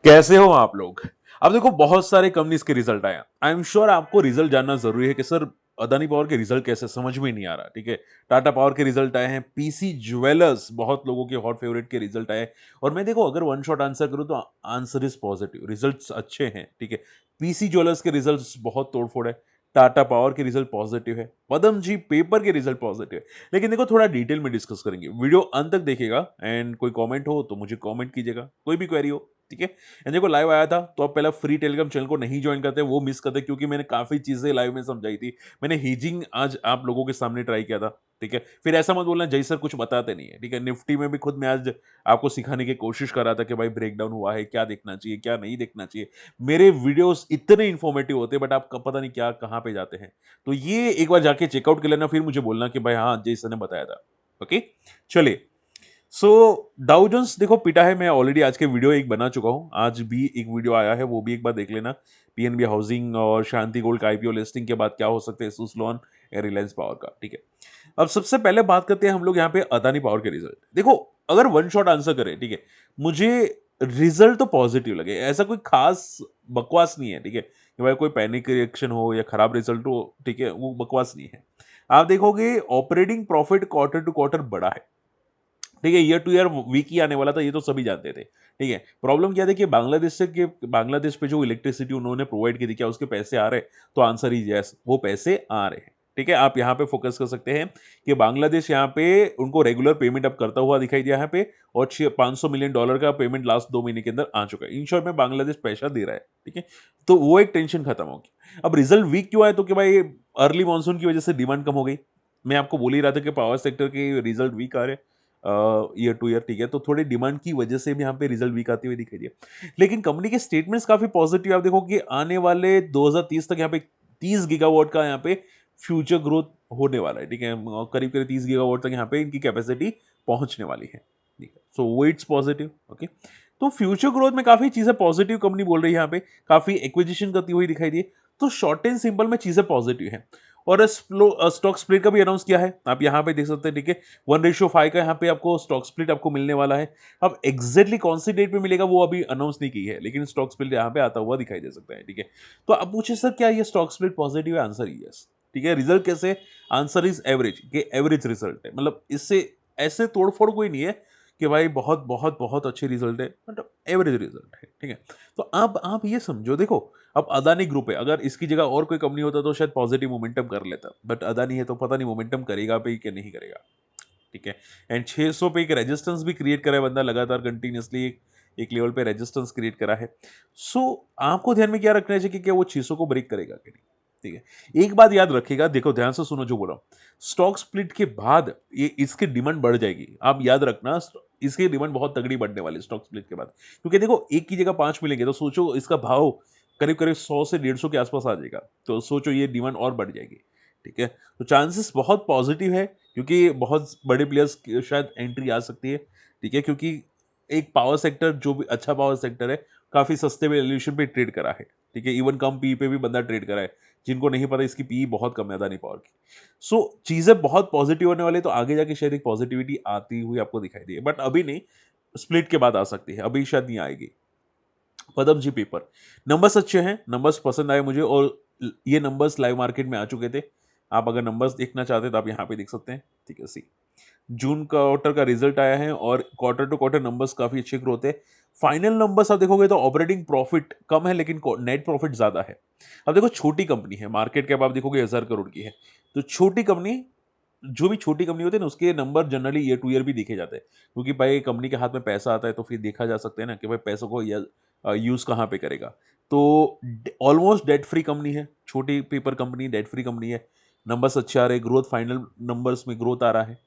कैसे हो आप लोग। अब देखो बहुत सारे कंपनीज के रिजल्ट आए। आई एम श्योर आपको रिजल्ट जानना जरूरी है कि सर अदानी पावर के रिजल्ट कैसे, समझ में नहीं आ रहा। ठीक है, टाटा पावर के रिजल्ट आए हैं, पीसी ज्वेलर्स बहुत लोगों के हॉट फेवरेट के रिजल्ट आए। और मैं देखो अगर वन शॉट आंसर करूं तो आंसर इज पॉजिटिव, रिजल्ट्स अच्छे हैं। ठीक है, पीसी ज्वेलर्स के रिजल्ट्स बहुत तोड़फोड़ है, टाटा पावर के रिजल्ट पॉजिटिव है, पदम जी पेपर के रिजल्ट पॉजिटिव है। लेकिन देखो थोड़ा डिटेल में डिस्कस करेंगे, वीडियो अंत तक देखिएगा। एंड कोई कमेंट हो तो मुझे कमेंट कीजिएगा, कोई भी क्वेरी हो। ठीक है, एंड देखो लाइव आया था तो आप पहला फ्री टेलीग्राम चैनल को नहीं ज्वाइन करते, वो मिस करते, क्योंकि मैंने काफी चीजें लाइव में समझाई थी। मैंने हीजिंग आज आप लोगों के सामने ट्राई किया था। ठीक है, फिर ऐसा मत बोलना जय सर कुछ बताते नहीं है। ठीक है, निफ्टी में भी खुद मैं आज आपको सिखाने की कोशिश कर रहा था कि भाई ब्रेकडाउन हुआ है, क्या देखना चाहिए क्या नहीं देखना चाहिए। मेरे वीडियोस इतने इंफॉर्मेटिव होते हैं बट आप पता नहीं क्या कहाँ पे जाते हैं। तो ये एक बार जाके चेकआउट कर लेना, फिर मुझे बोलना कि भाई हाँ जय सर ने बताया था। ओके, चलिए। सो डाउ जोन्स देखो पिटा है, मैं ऑलरेडी आज के वीडियो एक बना चुका हूं, आज भी एक वीडियो आया है, वो भी एक बार देख लेना। पीएनबी हाउसिंग और शांति गोल्ड का आईपीओ लिस्टिंग के बाद क्या हो सकते हैं सुसलोन या रिलायंस पावर का। ठीक है, अब सबसे पहले बात करते हैं हम लोग यहाँ पे अदानी पावर के रिजल्ट। देखो अगर वन शॉट आंसर करें, ठीक है, मुझे रिजल्ट तो पॉजिटिव लगे, ऐसा कोई खास बकवास नहीं है। ठीक है, कि भाई कोई पैनिक रिएक्शन हो या खराब रिजल्ट हो, ठीक है, वो बकवास नहीं है। आप देखोगे operating profit quarter to quarter बड़ा है। ठीक है, ईयर टू ईयर वीक ही आने वाला था, ये तो सभी जानते थे। ठीक है, प्रॉब्लम क्या थी कि बांग्लादेश से कि बांग्लादेश पे जो इलेक्ट्रिसिटी उन्होंने प्रोवाइड की थी, क्या उसके पैसे आ रहे? तो आंसर इज यस, वो पैसे आ रहे हैं। ठीक है, आप यहाँ पे फोकस कर सकते हैं कि बांग्लादेश यहाँ पे उनको रेगुलर पेमेंट अब करता हुआ दिखाई दिया यहाँ पे। और $500 मिलियन का पेमेंट लास्ट 2 महीने के अंदर आ चुका है। इन शॉर्ट में बांग्लादेश पैसा दे रहा है। ठीक है, तो वो एक टेंशन खत्म होगी। अब रिजल्ट वीक क्यों आए? तो कि भाई अर्ली मानसून की वजह से डिमांड कम हो गई। मैं आपको बोल ही रहा था कि पावर सेक्टर के रिजल्ट वीक आ रहे हैं ईयर टू ईयर। ठीक है, तो थोड़ी डिमांड की वजह से भी यहाँ पे रिजल्ट वीक आते हुए दिखाई दिए। लेकिन कंपनी के स्टेटमेंट्स काफी पॉजिटिव। आप देखो कि आने वाले 2030 तक यहाँ पे 30 गीगावाट का यहाँ पे फ्यूचर ग्रोथ होने वाला है। ठीक है, करीब करीब 30 गीगावाट तक यहाँ पे इनकी कैपेसिटी पहुंचने वाली है। ठीक है, सो वो इट्स पॉजिटिव। ओके, तो फ्यूचर ग्रोथ में काफी चीजें पॉजिटिव कंपनी बोल रही है, यहाँ पे काफी एक्विजिशन करती हुई दिखाई दी। तो शॉर्ट एंड सिंपल में चीजें पॉजिटिव है। और स्टॉक स्प्लिट का भी अनाउंस किया है, आप यहाँ पे देख सकते हैं। ठीक है, 1:5 का यहाँ पे आपको स्टॉक स्प्लिट आपको मिलने वाला है। अब एग्जैक्टली कौन सी डेट पे मिलेगा वो अभी अनाउंस नहीं की है, लेकिन स्टॉक स्प्लिट यहाँ पे आता हुआ दिखाई दे सकता है। ठीक है, तो अब पूछे सर क्या ये स्टॉक स्प्लिट पॉजिटिव है? Answer yes. ठीक है, रिजल्ट कैसे? आंसर इज एवरेज, के एवरेज रिजल्ट है, मतलब इससे ऐसे तोड़फोड़ कोई नहीं है कि भाई बहुत बहुत बहुत अच्छे रिजल्ट है, मतलब एवरेज रिजल्ट है। ठीक है, तो अब आप ये समझो, देखो अब अदानी ग्रुप है, अगर इसकी जगह और कोई कंपनी होता तो शायद पॉजिटिव मोमेंटम कर लेता, बट अदानी है तो पता नहीं मोमेंटम करेगा पे कि नहीं करेगा। ठीक है, एंड 600 पे एक रेजिस्टेंस भी क्रिएट करा है बंदा, लगातार कंटिन्यूसली एक लेवल पे रेजिस्टेंस क्रिएट करा है। सो आपको ध्यान में क्या रखना चाहिए कि क्या वो 600 को ब्रेक करेगा कि नहीं। ठीक है, एक बात याद रखिएगा, देखो ध्यान से सुनो जो बोला, स्टॉक स्प्लिट के बाद ये इसकी डिमांड बढ़ जाएगी। आप याद रखना, इसकी डिमांड बहुत तगड़ी बढ़ने वाली है स्टॉक स्प्लिट के बाद, क्योंकि देखो एक की जगह 5 मिलेंगे तो सोचो इसका भाव करीब करीब 100 से 150 के आसपास आ जाएगा, तो सोचो ये डिमांड और बढ़ जाएगी। ठीक है, तो चांसेस बहुत पॉजिटिव है, क्योंकि बहुत बड़े प्लेयर्स की शायद एंट्री आ सकती है। ठीक है, क्योंकि एक पावर सेक्टर जो भी अच्छा पावर सेक्टर है, काफी सस्ते वैल्यूएशन पे ट्रेड करा है। ठीक है, इवन कम पी पे भी बंदा ट्रेड करा है, जिनको नहीं पता इसकी पी बहुत कम है अदानी पावर की। सो चीजें बहुत पॉजिटिव होने वाली है, तो आगे जाके शायद एक पॉजिटिविटी आती हुई आपको दिखाई दी है, बट अभी नहीं, स्प्लिट के बाद आ सकती है, अभी शायद नहीं आएगी। पदम जी पेपर, नंबर्स अच्छे हैं, नंबर्स पसंद आए मुझे, और ये नंबर्स लाइव मार्केट में आ चुके थे। आप अगर नंबर्स देखना चाहते हैं तो आप यहाँ पे देख सकते हैं। ठीक है, सी जून क्वार्टर का रिजल्ट आया है और क्वार्टर टू क्वार्टर नंबर्स काफी अच्छे ग्रोथ है। फाइनल नंबर्स आप देखोगे तो ऑपरेटिंग प्रॉफिट कम है लेकिन नेट प्रॉफिट ज्यादा है। अब देखो छोटी कंपनी है, मार्केट कैप आप देखोगे 1,000 करोड़ की है, तो छोटी कंपनी, जो भी छोटी कंपनी होती है ना उसके number generally year to year भी देखे जाते हैं, क्योंकि भाई कंपनी के हाथ में पैसा आता है तो फिर देखा जा सकता है ना कि भाई पैसों को यूज कहाँ पे करेगा। तो ऑलमोस्ट डेट फ्री कंपनी है, छोटी paper company, debt free company है, नंबर्स अच्छे आ रहे हैं, ग्रोथ फाइनल नंबर्स में ग्रोथ आ रहा है।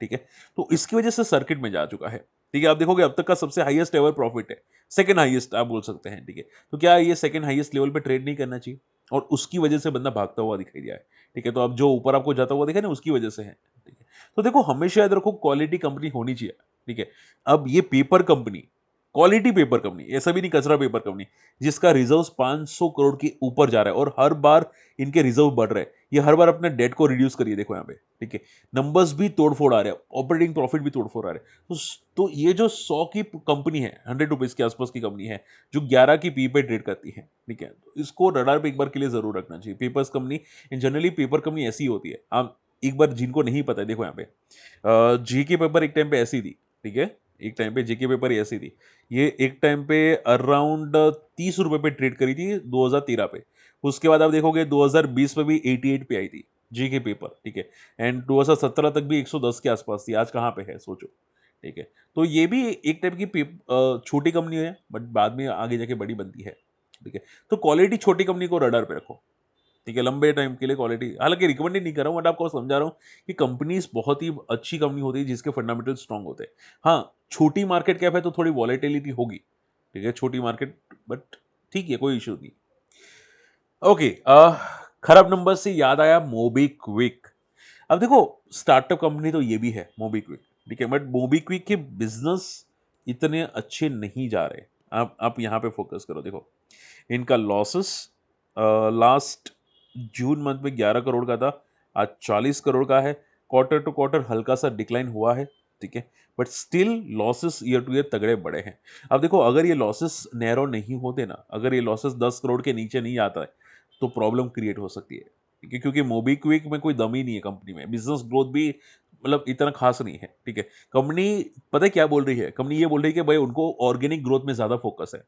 ठीक है, तो इसकी वजह से सर्किट में जा चुका है। ठीक है, आप देखोगे अब तक का सबसे हाईएस्ट एवर प्रॉफिट है, सेकंड हाईएस्ट आप बोल सकते हैं। ठीक है, तो क्या ये सेकंड हाईएस्ट लेवल पे ट्रेड नहीं करना चाहिए? और उसकी वजह से बंदा भागता हुआ दिखाई दिया है। ठीक है, तो अब जो ऊपर आपको जाता हुआ दिखा ना उसकी वजह से है। ठीक है, तो देखो हमेशा याद रखो क्वालिटी कंपनी होनी चाहिए। ठीक है, अब ये paper company quality paper company, ऐसा भी नहीं कचरा पेपर कंपनी, जिसका रिजर्व 500 करोड़ के ऊपर जा रहा है और हर बार इनके रिजर्व बढ़ रहे हैं। ये हर बार अपने डेट को रिड्यूस करिए, देखो यहाँ पे, ठीक है। नंबर्स भी तोड़फोड़ आ रहे हैं, ऑपरेटिंग प्रॉफिट भी तोड़फोड़ आ रहे हैं। तो ये जो 100 की कंपनी है, 100 रुपीज के आसपास की कंपनी है, जो 11 की पी पे ट्रेड करती है, ठीक है, तो इसको रडार पे एक बार के लिए जरूर रखना चाहिए। Papers company, generally paper company ऐसी होती है। आप एक बार, जिनको नहीं पता है, देखो यहाँ पे जी के पेपर एक टाइम पे ऐसी थी, ठीक है, एक टाइम पे जीके पेपर ऐसी थी। ये एक टाइम पे अराउंड 30 रुपए पे ट्रेड करी थी 2013 पे। उसके बाद आप देखोगे 2020 में भी 88 पे आई थी जीके पेपर, ठीक है। एंड 2017 तक भी 110 के आसपास थी। आज कहाँ पे है सोचो, ठीक है। तो ये भी एक टाइप की छोटी कंपनी है, बट बाद में आगे जाके बड़ी बनती है, ठीक है। तो क्वालिटी छोटी कंपनी को रडार पे रखो, ठीक है, लंबे टाइम के लिए क्वालिटी। हालांकि रिकमेंड नहीं कर रहा हूं, बट आपको समझा रहा हूं कि कंपनीज बहुत ही अच्छी कंपनी होती है जिसके फंडामेंटल स्ट्रांग होते हैं। हाँ, छोटी मार्केट कैप है तो थोड़ी वॉलेटिलिटी होगी, ठीक है, छोटी मार्केट, बट ठीक है, कोई इशू नहीं। ओके, खराब नंबर से याद आया मोबीक्विक। अब देखो, स्टार्टअप कंपनी तो ये भी है मोबीक्विक, ठीक है, बट मोबीक्विक के बिजनेस इतने अच्छे नहीं जा रहे। आप यहां पे फोकस करो, देखो इनका लॉसेस लास्ट जून मंथ में 11 करोड़ का था, आज 40 करोड़ का है। क्वार्टर टू क्वार्टर हल्का सा डिक्लाइन हुआ है, ठीक है, but still losses year to year तगड़े बड़े हैं। अब देखो, अगर ये लॉसेस नैरो नहीं होते ना, अगर ये लॉसेस 10 करोड़ के नीचे नहीं आता है, तो प्रॉब्लम क्रिएट हो सकती है, ठीक है, क्योंकि मोबीक्विक में कोई दम ही नहीं है कंपनी में, बिजनेस ग्रोथ भी मतलब इतना खास नहीं है, ठीक है। कंपनी पता है क्या बोल रही है, कंपनी ये बोल रही है कि भाई उनको ऑर्गेनिक ग्रोथ में ज्यादा फोकस है,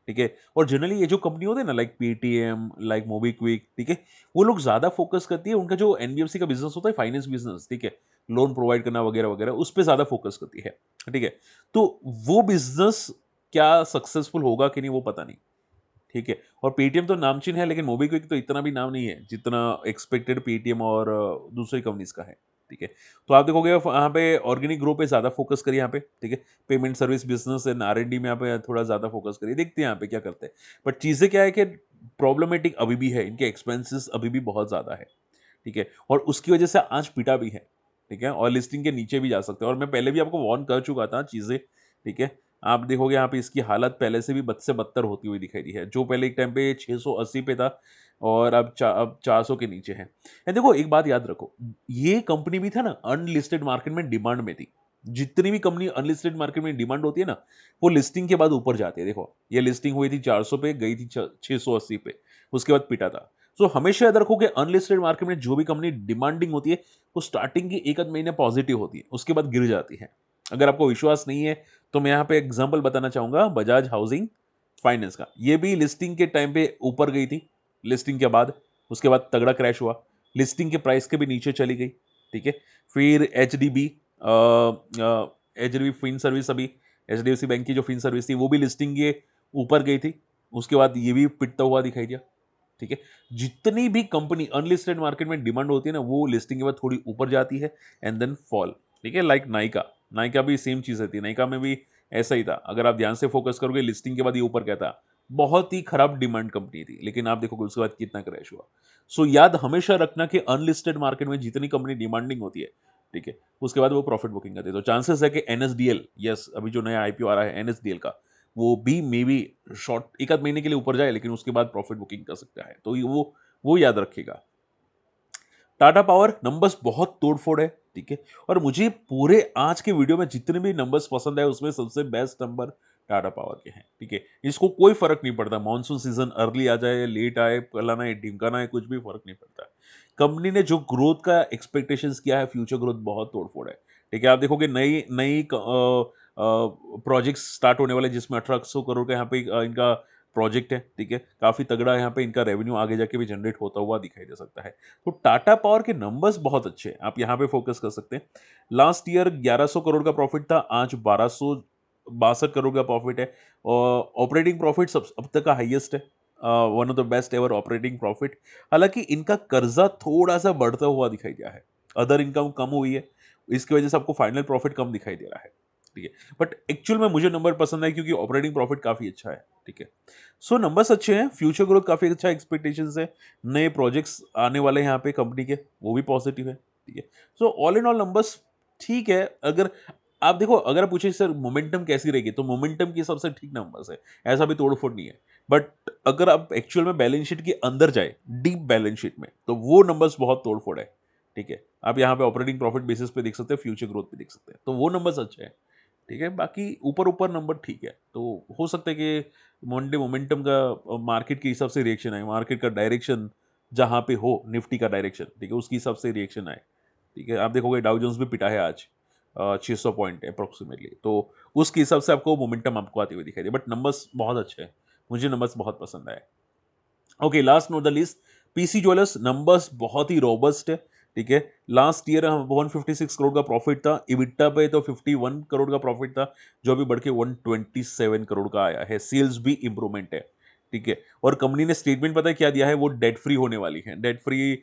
ठीक है। और जनरली ये जो कंपनी होते हैं ना, लाइक पेटीएम, लाइक मोबीक्विक, ठीक है, वो लोग ज्यादा फोकस करती है, उनका जो एनबीएफसी का बिजनेस होता है, फाइनेंस बिजनेस, ठीक है, लोन प्रोवाइड करना वगैरह वगैरह, उस पर ज्यादा फोकस करती है, ठीक है। तो वो बिजनेस क्या सक्सेसफुल होगा कि नहीं, वो पता नहीं, ठीक है। और पेटीएम तो नामचीन है, लेकिन मोबीक्विक तो इतना भी नाम नहीं है जितना एक्सपेक्टेड पेटीएम और दूसरी कंपनीज का है, ठीक है। तो आप देखोगे यहाँ पे ऑर्गेनिक ग्रो पे ज्यादा फोकस करिए यहाँ पे, ठीक है। पेमेंट सर्विस बिजनेस एंड आर&डी में यहाँ पे थोड़ा ज्यादा फोकस करिए, देखते हैं यहाँ पे क्या करते हैं। बट चीजें क्या है कि प्रॉब्लमेटिक अभी भी है, इनके एक्सपेंसेस अभी भी बहुत ज्यादा है, ठीक है, और उसकी वजह से आज पिटा भी है, ठीक है, और लिस्टिंग के नीचे भी जा सकते हैं। और मैं पहले भी आपको वार्न कर चुका था चीजें, ठीक है। आप देखोगे यहाँ पे इसकी हालत पहले से भी बद से बदतर होती हुई दिखाई दी है, जो पहले एक टाइम पे 680 पे था और अब 400 के नीचे है। एंड देखो एक बात याद रखो, ये कंपनी भी था ना अनलिस्टेड मार्केट में डिमांड में थी। जितनी भी कंपनी अनलिस्टेड मार्केट में डिमांड होती है ना, वो लिस्टिंग के बाद ऊपर जाती है। देखो ये लिस्टिंग हुई थी 400 पे, गई थी 680 पे, उसके बाद पिटा था। सो हमेशा याद रखो कि अनलिस्टेड मार्केट में जो भी कंपनी डिमांडिंग होती है, वो स्टार्टिंग की एक आध महीने पॉजिटिव होती है, उसके बाद गिर जाती है। अगर आपको विश्वास नहीं है तो मैं यहाँ पे एग्जांपल बताना चाहूंगा बजाज हाउसिंग फाइनेंस का। ये भी लिस्टिंग के टाइम पे ऊपर गई थी, लिस्टिंग के बाद उसके बाद तगड़ा क्रैश हुआ, लिस्टिंग के प्राइस के भी नीचे चली गई, ठीक है। फिर H D B fin service, अभी एचडीएफसी बैंक की जो फिन सर्विस थी वो भी लिस्टिंग के ऊपर गई थी, उसके बाद ये भी पिटता हुआ दिखाई दिया, ठीक है। जितनी भी कंपनी अनलिस्टेड मार्केट में डिमांड होती है ना, वो लिस्टिंग के बाद थोड़ी ऊपर जाती है एंड देन फॉल, ठीक है। लाइक नाइका, नाइका भी सेम चीज रहती है, नाइका में भी ऐसा ही था। अगर आप ध्यान से फोकस करोगे, लिस्टिंग के बाद ये ऊपर क्या था, बहुत ही खराब डिमांड कंपनी थी, लेकिन आप देखोगे उसके बाद कितना क्रैश हुआ। सो याद हमेशा रखना कि अनलिस्टेड मार्केट में जितनी कंपनी डिमांडिंग होती है, ठीक है, उसके बाद वो प्रॉफिट बुकिंग करती है। तो चांसेस है कि एनएसडीएल, यस, अभी जो नया आईपीओ आ रहा है एनएसडीएल का, वो भी मे बी शॉर्ट एक आध महीने के लिए ऊपर जाए, लेकिन उसके बाद प्रॉफिट बुकिंग कर सकता है। तो वो याद रखिएगा। टाटा पावर नंबर्स बहुत तोड़फोड़ है, ठीक है, और मुझे पूरे आज के वीडियो में जितने भी नंबर्स पसंद आए, उसमें सबसे बेस्ट नंबर टाटा पावर के हैं, ठीक है। इसको कोई फर्क नहीं पड़ता मॉनसून सीजन अर्ली आ जाए, लेट आए, फलाना है, ढिमकाना है, कुछ भी फर्क नहीं पड़ता। कंपनी ने जो ग्रोथ का एक्सपेक्टेशंस किया है, फ्यूचर ग्रोथ बहुत तोड़फोड़ है, ठीक है। आप देखोगे नई नई प्रोजेक्ट्स स्टार्ट होने वाले, जिसमें 1800 करोड़ का यहाँ पे इनका प्रोजेक्ट है, ठीक है। काफी तगड़ा यहाँ पे इनका रेवेन्यू आगे जाके भी जनरेट होता हुआ दिखाई दे सकता है। तो टाटा पावर के नंबर्स बहुत अच्छे हैं, आप यहाँ पे फोकस कर सकते हैं। लास्ट ईयर 1100 करोड़ का प्रॉफिट था, आज 1262 करोड़ का प्रॉफिट है, और ऑपरेटिंग प्रॉफिट सब अब तक का हाईएस्ट है, one of the best ever operating profit. हालांकि इनका कर्जा थोड़ा सा बढ़ता हुआ दिखाई दिया है, अदर इनकम कम हुई है, इसकी वजह से आपको फाइनल प्रॉफिट कम दिखाई दे रहा है, ठीक है। बट एक्चुअल में मुझे नंबर पसंद है क्योंकि ऑपरेटिंग प्रॉफिट काफी अच्छा है, ठीक है। सो नंबर्स अच्छे हैं, फ्यूचर ग्रोथ काफी अच्छा एक्सपेक्टेशंस है, नए प्रोजेक्ट्स आने वाले हैं यहाँ पे कंपनी के, वो भी पॉजिटिव है, ठीक है। So all in all numbers ठीक है। अगर आप देखो, अगर आप पूछे सर मोमेंटम कैसी रहेगी, तो मोमेंटम के सबसे ठीक नंबर्स है, ऐसा भी तोड़-फोड़ नहीं है। बट अगर आप एक्चुअल में बैलेंस शीट के अंदर जाए, डीप बैलेंस शीट में, तो वो नंबर्स बहुत तोड़-फोड़ है, ठीक है? आप यहाँ पे ऑपरेटिंग प्रॉफिट बेसिस पे देख सकते हैं, फ्यूचर ग्रोथ पे देख सकते हैं, तो वो नंबर्स अच्छे हैं, ठीक है? बाकी ऊपर-ऊपर नंबर ठीक है, तो हो सकता है कि मंडे मोमेंटम का मार्केट के हिसाब से रिएक्शन आए, मार्केट का डायरेक्शन जहाँ पे हो, निफ्टी का डायरेक्शन, ठीक है? उसके हिसाब से रिएक्शन आए, ठीक है? आप देखोगे डाउ जोन्स भी पिटा है आज 600 पॉइंट अप्रॉक्सिमेटली, तो उसके हिसाब से आपको मोमेंटम आपको आते हुए दिखाई दे, बट नंबर्स बहुत अच्छे हैं, मुझे नंबर्स बहुत पसंद आए। Okay, last not the least, PC jewellers numbers बहुत ही रोबस्ट है, ठीक है? लास्ट ईयर हम 156 करोड़ का प्रॉफिट था, इबिट्टा पे तो 51 करोड़ का प्रॉफिट था, जो अभी बढ़ के 127 करोड़ का आया है। सेल्स भी इंप्रूवमेंट है, ठीक है? और कंपनी ने स्टेटमेंट पता है क्या दिया है, वो डेट फ्री होने वाली है, डेट फ्री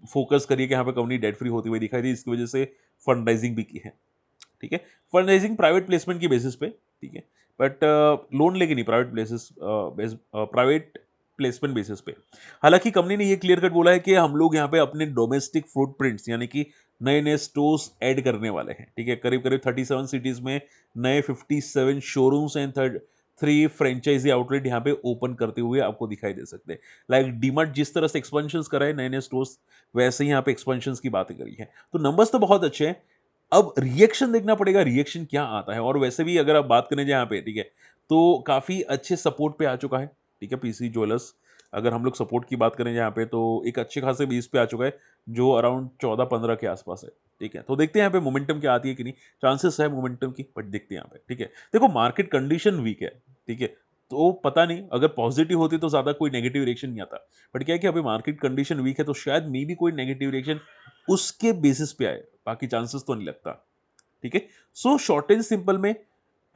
फोकस करिए कि यहाँ पे कंपनी डेट फ्री होती हुई दिखाई दी, इसकी वजह से फंड राइजिंग भी की है, ठीक है? फंड राइजिंग प्राइवेट प्लेसमेंट की बेसिस पे, ठीक है? बट लोन लेके नहीं, प्राइवेट प्लेसमेंट बेसिस पे। हालांकि कंपनी ने ये क्लियर कट बोला है कि हम लोग यहाँ पे अपने डोमेस्टिक फुटप्रिंट्स यानी कि नए नए स्टोर्स ऐड करने वाले हैं, ठीक है? करीब करीब 37 सिटीज में नए 57 शोरूम्स एंड 3 फ्रेंचाइजी आउटलेट यहाँ पे ओपन करते हुए आपको दिखाई दे सकते हैं। लाइक डीमार्ट जिस तरह से एक्सपेंशन कराए नए नए स्टोर्स, वैसे ही यहाँ पे एक्सपेंशन की बातें करी है। तो नंबर्स तो बहुत अच्छे हैं, अब रिएक्शन देखना पड़ेगा, रिएक्शन क्या आता है। और वैसे भी अगर आप बात करें जहाँ पे, ठीक है, तो काफ़ी अच्छे सपोर्ट पे आ चुका है, ठीक है, पीसी ज्वेलर्स। अगर हम लोग सपोर्ट की बात करें यहाँ पे, तो एक अच्छे खासे 20 पे आ चुका है, जो अराउंड 14-15 के आसपास है, ठीक है। तो देखते हैं यहाँ पे मोमेंटम क्या आती है कि नहीं, चांसेस है मोमेंटम की, बट देखते हैं यहाँ पे, ठीक है। देखो मार्केट कंडीशन वीक है, ठीक है, तो पता नहीं, अगर पॉजिटिव होती तो ज़्यादा कोई नेगेटिव रिएक्शन नहीं आता, बट क्या है कि अभी मार्केट कंडीशन वीक है, तो शायद मे भी कोई नेगेटिव रिएक्शन उसके बेसिस पे आए, बाकी चांसेस तो नहीं लगता, ठीक है। सो शॉर्ट एंड सिंपल में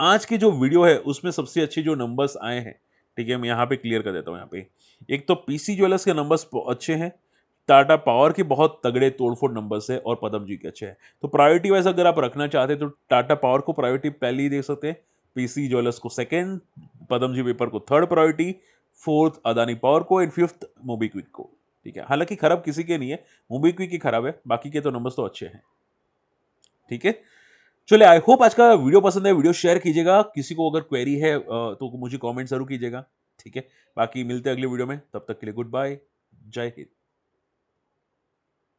आज की जो वीडियो है उसमें सबसे अच्छे जो नंबर्स आए हैं, ठीक है, मैं यहाँ पे क्लियर कर देता हूँ। यहाँ पे एक तो पीसी ज्वेलर्स के नंबर्स अच्छे हैं, टाटा पावर के बहुत तगड़े तोड़फोड़ नंबर्स है, और पदम जी के अच्छे हैं। तो प्रायोरिटी वाइज अगर आप रखना चाहते हैं तो टाटा पावर को प्रायोरिटी पहले ही दे सकते हैं, पीसी ज्वेलर्स को सेकेंड, पदम जी पेपर को third priority, fourth Adani power को, एंड फिफ्थ मोबीक्विक को, ठीक है। हालांकि खराब किसी के नहीं है, मोबीक्विक ही खराब है, बाकी के तो नंबर्स तो अच्छे हैं, ठीक है। चलिए, आई होप आज का वीडियो पसंद है, वीडियो शेयर कीजिएगा, किसी को अगर क्वेरी है तो मुझे कमेंट जरूर कीजिएगा, ठीक है। बाकी मिलते हैं अगले वीडियो में, तब तक के लिए गुड बाय, जय हिंद।